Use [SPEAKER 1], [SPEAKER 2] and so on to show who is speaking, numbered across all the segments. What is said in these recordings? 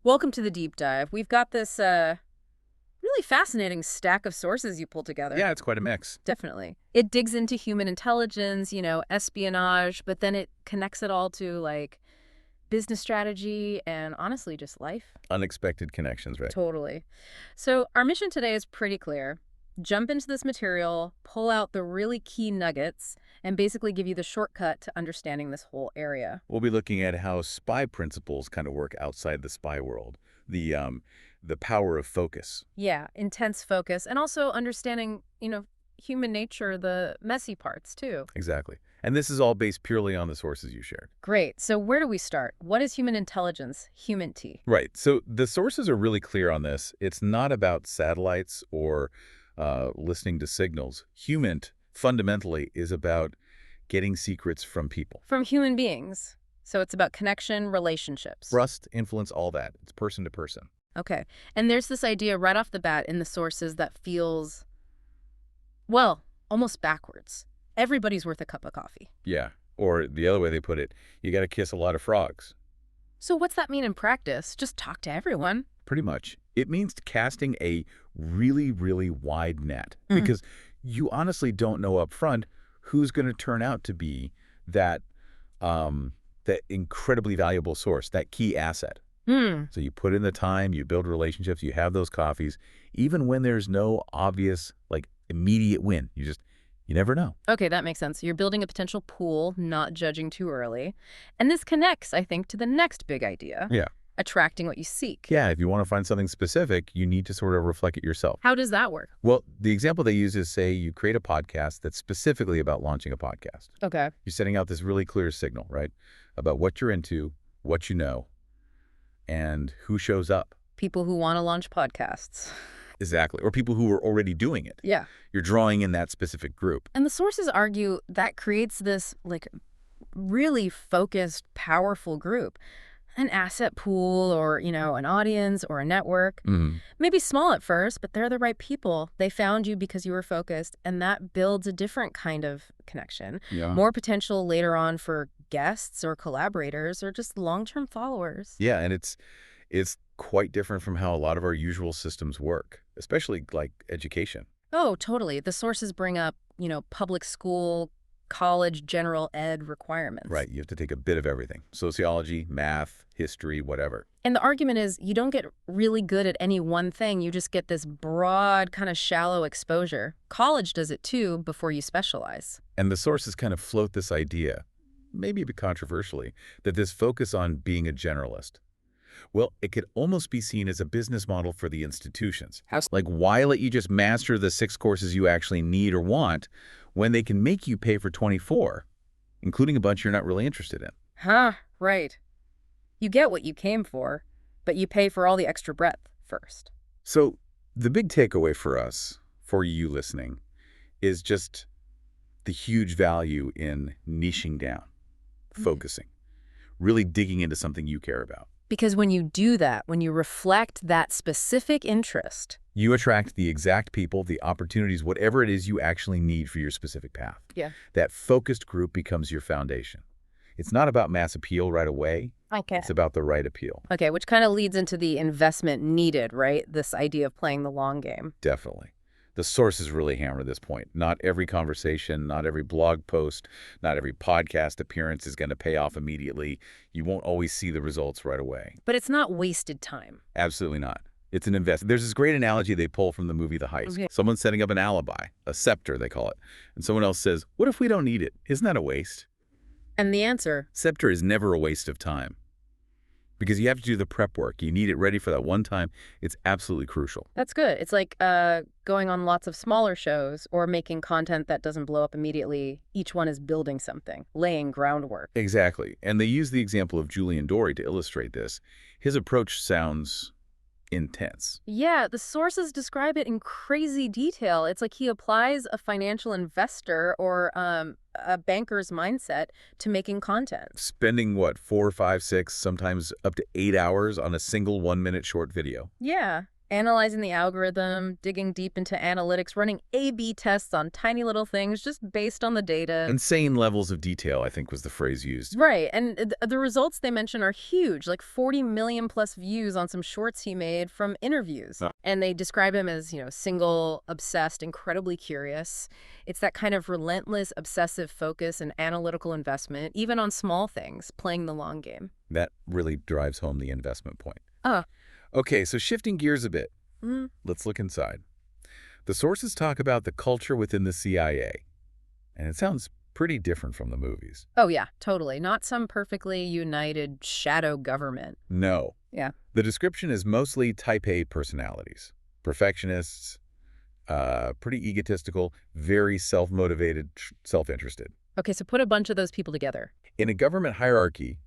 [SPEAKER 1] Welcome to the deep dive. We've got this really fascinating stack of sources you pulled together.
[SPEAKER 2] Yeah, it's quite a mix.
[SPEAKER 1] Definitely. It digs into human intelligence, espionage, but then it connects it all to like business strategy and honestly just life.
[SPEAKER 2] Unexpected connections, right?
[SPEAKER 1] Totally. So our mission today is pretty clear. Jump into this material, pull out the really key nuggets, and basically give you the shortcut to understanding this whole area.
[SPEAKER 2] We'll be looking at how spy principles kind of work outside the spy world. The power of focus.
[SPEAKER 1] Yeah, intense focus, and also understanding, human nature, the messy parts too.
[SPEAKER 2] Exactly. And this is all based purely on the sources you shared.
[SPEAKER 1] Great. So where do we start? What is human intelligence, human T?
[SPEAKER 2] Right. So the sources are really clear on this. It's not about satellites or listening to signals. Human, fundamentally, is about getting secrets from people.
[SPEAKER 1] From human beings. So it's about connection, relationships.
[SPEAKER 2] Trust, influence, all that. It's person to person.
[SPEAKER 1] Okay. And there's this idea right off the bat in the sources that feels, well, almost backwards. Everybody's worth a cup of coffee.
[SPEAKER 2] Yeah. Or the other way they put it, you got to kiss a lot of frogs.
[SPEAKER 1] So what's that mean in practice? Just talk to everyone.
[SPEAKER 2] Pretty much. It means casting a really, really wide net because you honestly don't know up front who's going to turn out to be that that incredibly valuable source, that key asset. So you put in the time, you build relationships, you have those coffees, even when there's no obvious, like, immediate win. You never know.
[SPEAKER 1] Okay, that makes sense. You're building a potential pool, not judging too early. And this connects, I think, to the next big idea.
[SPEAKER 2] Yeah.
[SPEAKER 1] Attracting what you seek.
[SPEAKER 2] Yeah, if you want to find something specific, you need to sort of reflect it yourself.
[SPEAKER 1] How does that work?
[SPEAKER 2] Well, the example they use is, say, you create a podcast that's specifically about launching a podcast.
[SPEAKER 1] Okay.
[SPEAKER 2] You're setting out this really clear signal, right, about what you're into, what you know, and who shows up.
[SPEAKER 1] People who want to launch podcasts.
[SPEAKER 2] Exactly. Or people who are already doing it.
[SPEAKER 1] Yeah.
[SPEAKER 2] You're drawing in that specific group.
[SPEAKER 1] And the sources argue that creates this, like, really focused, powerful group. An asset pool or, an audience or a network. Maybe small at first, but they're the right people. They found you because you were focused, and that builds a different kind of connection.
[SPEAKER 2] Yeah.
[SPEAKER 1] More potential later on for guests or collaborators or just long-term followers.
[SPEAKER 2] Yeah, and it's quite different from how a lot of our usual systems work, especially like education.
[SPEAKER 1] Oh, totally. The sources bring up, public school, college, general ed requirements.
[SPEAKER 2] Right. You have to take a bit of everything. Sociology, math, history, whatever.
[SPEAKER 1] And the argument is you don't get really good at any one thing. You just get this broad, kind of shallow exposure. College does it too before you specialize.
[SPEAKER 2] And the sources kind of float this idea, maybe a bit controversially, that this focus on being a generalist, well, it could almost be seen as a business model for the institutions. Like, why let you just master the 6 courses you actually need or want when they can make you pay for 24, including a bunch you're not really interested in?
[SPEAKER 1] Huh, right. You get what you came for, but you pay for all the extra breadth first.
[SPEAKER 2] So the big takeaway for us, for you listening, is just the huge value in niching down, focusing, really digging into something you care about.
[SPEAKER 1] Because when you do that, when you reflect that specific interest,
[SPEAKER 2] you attract the exact people, the opportunities, whatever it is you actually need for your specific path.
[SPEAKER 1] Yeah.
[SPEAKER 2] That focused group becomes your foundation. It's not about mass appeal right away.
[SPEAKER 1] Okay.
[SPEAKER 2] It's about the right appeal.
[SPEAKER 1] Okay, which kind of leads into the investment needed, right? This idea of playing the long game.
[SPEAKER 2] Definitely. The sources really hammer this point. Not every conversation, not every blog post, not every podcast appearance is going to pay off immediately. You won't always see the results right away.
[SPEAKER 1] But it's not wasted time.
[SPEAKER 2] Absolutely not. It's an investment. There's this great analogy they pull from the movie The Heist.
[SPEAKER 1] Okay.
[SPEAKER 2] Someone's setting up an alibi, a scepter they call it. And someone else says, what if we don't need it? Isn't that a waste?
[SPEAKER 1] And the answer?
[SPEAKER 2] Scepter is never a waste of time. Because you have to do the prep work. You need it ready for that one time. It's absolutely crucial.
[SPEAKER 1] That's good. It's like going on lots of smaller shows or making content that doesn't blow up immediately. Each one is building something, laying groundwork.
[SPEAKER 2] Exactly. And they use the example of Julian Dory to illustrate this. His approach sounds intense.
[SPEAKER 1] Yeah, the sources describe it in crazy detail. It's like he applies a financial investor or a banker's mindset to making content.
[SPEAKER 2] Spending, what, 4, 5, 6, sometimes up to 8 hours on a single 1-minute short video.
[SPEAKER 1] Yeah, Analyzing the algorithm, digging deep into analytics, running A/B tests on tiny little things just based on the data.
[SPEAKER 2] Insane levels of detail, I think was the phrase used.
[SPEAKER 1] Right, and the results they mention are huge, like 40 million plus views on some shorts he made from interviews.
[SPEAKER 2] Ah.
[SPEAKER 1] And they describe him as, single, obsessed, incredibly curious. It's that kind of relentless, obsessive focus and analytical investment, even on small things, playing the long game.
[SPEAKER 2] That really drives home the investment point.
[SPEAKER 1] Oh.
[SPEAKER 2] Okay, so shifting gears a bit, let's look inside. The sources talk about the culture within the CIA, and it sounds pretty different from the movies.
[SPEAKER 1] Oh, yeah, totally. Not some perfectly united shadow government.
[SPEAKER 2] No.
[SPEAKER 1] Yeah.
[SPEAKER 2] The description is mostly type A personalities. Perfectionists, pretty egotistical, very self-motivated, self-interested.
[SPEAKER 1] Okay, so put a bunch of those people together.
[SPEAKER 2] In a government hierarchy,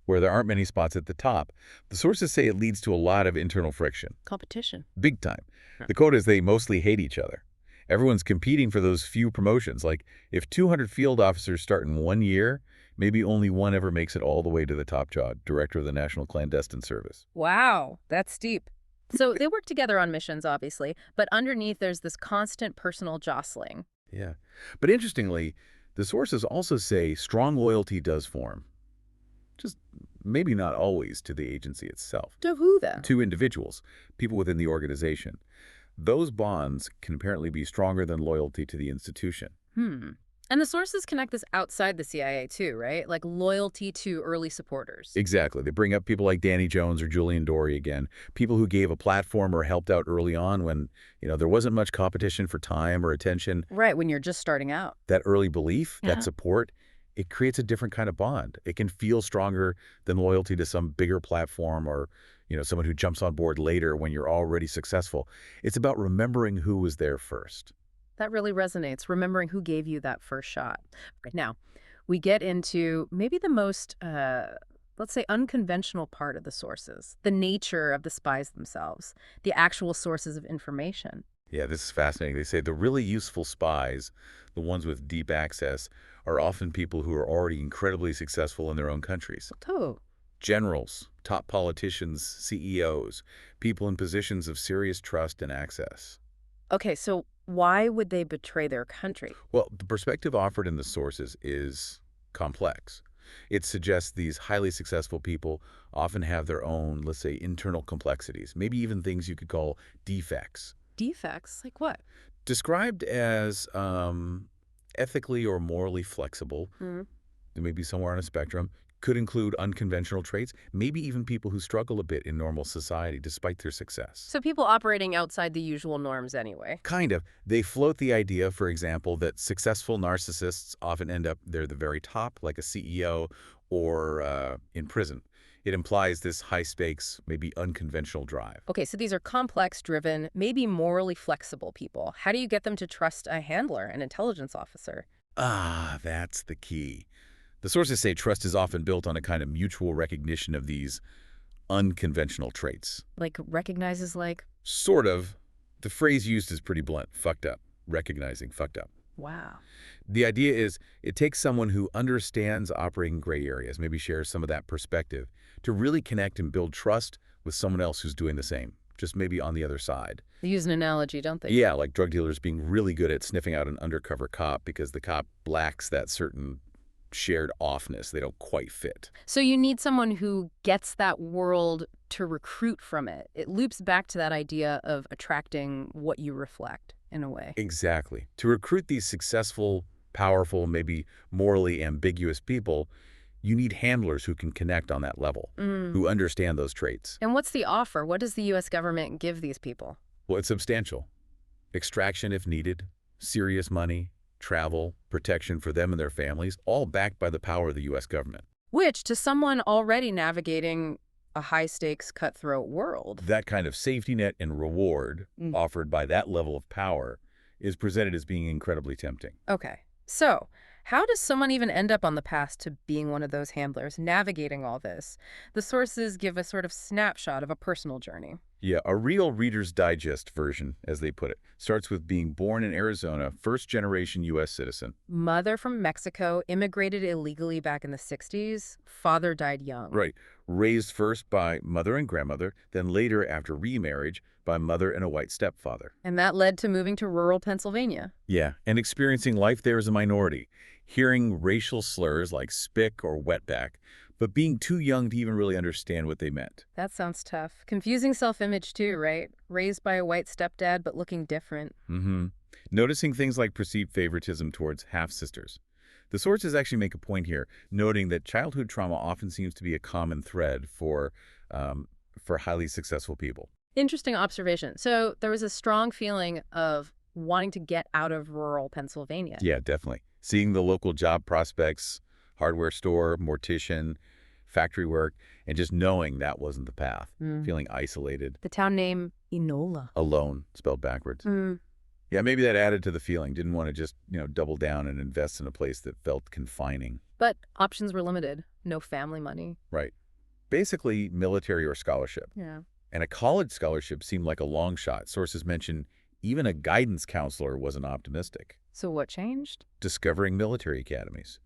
[SPEAKER 2] where there aren't many spots at the top, the sources say it leads to a lot of internal friction.
[SPEAKER 1] Competition.
[SPEAKER 2] Big time. The quote is they mostly hate each other. Everyone's competing for those few promotions. Like, if 200 field officers start in 1 year, maybe only one ever makes it all the way to the top job, director of the National Clandestine Service.
[SPEAKER 1] Wow, that's steep. So they work together on missions, obviously, but underneath there's this constant personal jostling.
[SPEAKER 2] Yeah. But interestingly, the sources also say strong loyalty does form. Just maybe not always to the agency itself.
[SPEAKER 1] To who, then?
[SPEAKER 2] To individuals, people within the organization. Those bonds can apparently be stronger than loyalty to the institution.
[SPEAKER 1] And the sources connect this outside the CIA, too, right? Like loyalty to early supporters.
[SPEAKER 2] Exactly. They bring up people like Danny Jones or Julian Dory again, people who gave a platform or helped out early on when, there wasn't much competition for time or attention.
[SPEAKER 1] Right, when you're just starting out.
[SPEAKER 2] That early belief,
[SPEAKER 1] Yeah.
[SPEAKER 2] that support, it creates a different kind of bond. It can feel stronger than loyalty to some bigger platform or, someone who jumps on board later when you're already successful. It's about remembering who was there first.
[SPEAKER 1] That really resonates, remembering who gave you that first shot. Right now, we get into maybe the most, let's say, unconventional part of the sources, the nature of the spies themselves, the actual sources of information.
[SPEAKER 2] Yeah, this is fascinating. They say the really useful spies, the ones with deep access, are often people who are already incredibly successful in their own countries.
[SPEAKER 1] Oh.
[SPEAKER 2] Generals, top politicians, CEOs, people in positions of serious trust and access.
[SPEAKER 1] Okay, so why would they betray their country?
[SPEAKER 2] Well, the perspective offered in the sources is complex. It suggests these highly successful people often have their own, let's say, internal complexities, maybe even things you could call defects.
[SPEAKER 1] Defects? Like what?
[SPEAKER 2] Described as ethically or morally flexible, maybe somewhere on a spectrum, could include unconventional traits, maybe even people who struggle a bit in normal society despite their success.
[SPEAKER 1] So people operating outside the usual norms anyway.
[SPEAKER 2] Kind of. They float the idea, for example, that successful narcissists often end up they're the very top, like a CEO, or in prison. It implies this high-stakes, maybe unconventional drive.
[SPEAKER 1] Okay, so these are complex, driven, maybe morally flexible people. How do you get them to trust a handler, an intelligence officer?
[SPEAKER 2] Ah, that's the key. The sources say trust is often built on a kind of mutual recognition of these unconventional traits.
[SPEAKER 1] Like recognizes like,
[SPEAKER 2] Sort of. The phrase used is pretty blunt. Fucked up. Recognizing fucked up.
[SPEAKER 1] wow.
[SPEAKER 2] The idea is it takes someone who understands operating gray areas, maybe shares some of that perspective, to really connect and build trust with someone else who's doing the same, just maybe on the other side.
[SPEAKER 1] They use an analogy, don't they?
[SPEAKER 2] Yeah, like drug dealers being really good at sniffing out an undercover cop because the cop lacks that certain shared offness. They don't quite fit.
[SPEAKER 1] So you need someone who gets that world to recruit from it. It loops back to that idea of attracting what you reflect, in a way.
[SPEAKER 2] Exactly. To recruit these successful, powerful, maybe morally ambiguous people, you need handlers who can connect on that level, who understand those traits.
[SPEAKER 1] And what's the offer? What does the U.S. government give these people?
[SPEAKER 2] Well, it's substantial. Extraction if needed, serious money, travel, protection for them and their families, all backed by the power of the U.S. government.
[SPEAKER 1] Which, to someone already navigating a high-stakes, cutthroat world.
[SPEAKER 2] That kind of safety net and reward offered by that level of power is presented as being incredibly tempting.
[SPEAKER 1] Okay. So, how does someone even end up on the path to being one of those handlers, navigating all this? The sources give a sort of snapshot of a personal journey.
[SPEAKER 2] Yeah, a real Reader's Digest version, as they put it, starts with being born in Arizona, first-generation U.S. citizen.
[SPEAKER 1] Mother from Mexico, immigrated illegally back in the 60s. Father died young.
[SPEAKER 2] Right. Raised first by mother and grandmother, then later, after remarriage, by mother and a white stepfather.
[SPEAKER 1] And that led to moving to rural Pennsylvania.
[SPEAKER 2] Yeah, and experiencing life there as a minority, hearing racial slurs like spick or wetback, but being too young to even really understand what they meant.
[SPEAKER 1] That sounds tough. Confusing self-image too, right? Raised by a white stepdad, but looking different.
[SPEAKER 2] Mm-hmm. Noticing things like perceived favoritism towards half-sisters. The sources actually make a point here, noting that childhood trauma often seems to be a common thread for highly successful people.
[SPEAKER 1] Interesting observation. So there was a strong feeling of wanting to get out of rural Pennsylvania.
[SPEAKER 2] Yeah, definitely. Seeing the local job prospects, hardware store, mortician, factory work, and just knowing that wasn't the path. Feeling isolated.
[SPEAKER 1] The town name, Enola.
[SPEAKER 2] Alone, spelled backwards. Yeah, maybe that added to the feeling. Didn't want to just, double down and invest in a place that felt confining.
[SPEAKER 1] But options were limited. No family money.
[SPEAKER 2] Right. Basically, military or scholarship.
[SPEAKER 1] Yeah.
[SPEAKER 2] And a college scholarship seemed like a long shot. Sources mention even a guidance counselor wasn't optimistic.
[SPEAKER 1] So what changed?
[SPEAKER 2] Discovering military academies.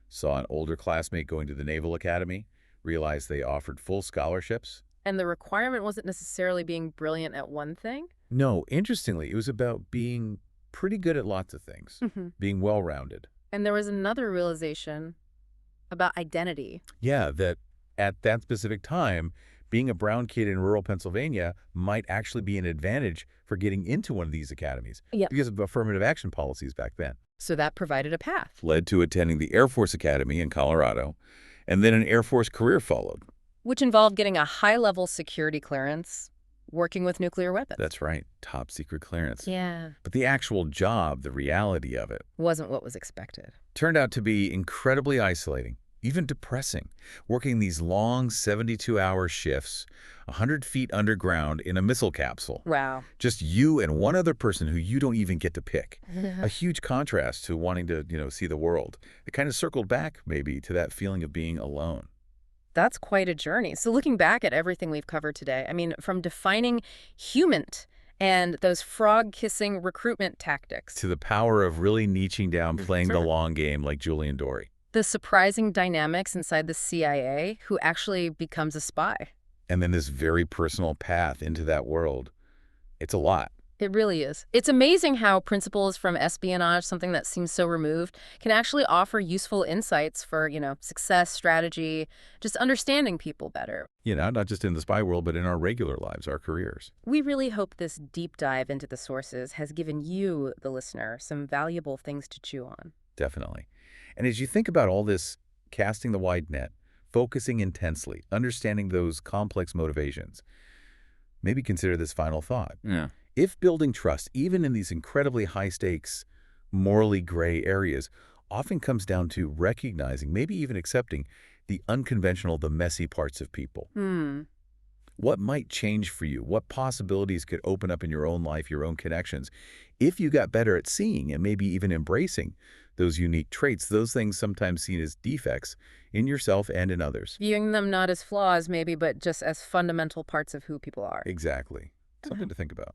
[SPEAKER 2] Saw an older classmate going to the Naval Academy, realized they offered full scholarships.
[SPEAKER 1] And the requirement wasn't necessarily being brilliant at one thing?
[SPEAKER 2] No, interestingly, it was about being pretty good at lots of things, being well-rounded.
[SPEAKER 1] And there was another realization about identity.
[SPEAKER 2] Yeah, that at that specific time, being a brown kid in rural Pennsylvania might actually be an advantage for getting into one of these academies because of affirmative action policies back then.
[SPEAKER 1] So that provided a path.
[SPEAKER 2] Led to attending the Air Force Academy in Colorado, and then an Air Force career followed.
[SPEAKER 1] Which involved getting a high-level security clearance, working with nuclear weapons.
[SPEAKER 2] That's right, top secret clearance.
[SPEAKER 1] Yeah.
[SPEAKER 2] But the actual job, the reality of it,
[SPEAKER 1] wasn't what was expected.
[SPEAKER 2] Turned out to be incredibly isolating, even depressing, working these long 72-hour shifts, 100 feet underground in a missile capsule.
[SPEAKER 1] Wow.
[SPEAKER 2] Just you and one other person who you don't even get to pick. A huge contrast to wanting to, see the world. It kind of circled back, maybe, to that feeling of being alone.
[SPEAKER 1] That's quite a journey. So looking back at everything we've covered today, I mean, from defining human and those frog-kissing recruitment tactics.
[SPEAKER 2] To the power of really niching down, playing the long game like Julian Dory.
[SPEAKER 1] The surprising dynamics inside the CIA, who actually becomes a spy.
[SPEAKER 2] And then this very personal path into that world. It's a lot.
[SPEAKER 1] It really is. It's amazing how principles from espionage, something that seems so removed, can actually offer useful insights for, success, strategy, just understanding people better.
[SPEAKER 2] Not just in the spy world, but in our regular lives, our careers.
[SPEAKER 1] We really hope this deep dive into the sources has given you, the listener, some valuable things to chew on.
[SPEAKER 2] Definitely. And as you think about all this, casting the wide net, focusing intensely, understanding those complex motivations, maybe consider this final thought.
[SPEAKER 3] Yeah.
[SPEAKER 2] If building trust, even in these incredibly high-stakes, morally gray areas, often comes down to recognizing, maybe even accepting, the unconventional, the messy parts of people. What might change for you? What possibilities could open up in your own life, your own connections, if you got better at seeing and maybe even embracing those unique traits, those things sometimes seen as defects in yourself and in others?
[SPEAKER 1] Viewing them not as flaws, maybe, but just as fundamental parts of who people are.
[SPEAKER 2] Exactly. Something to think about.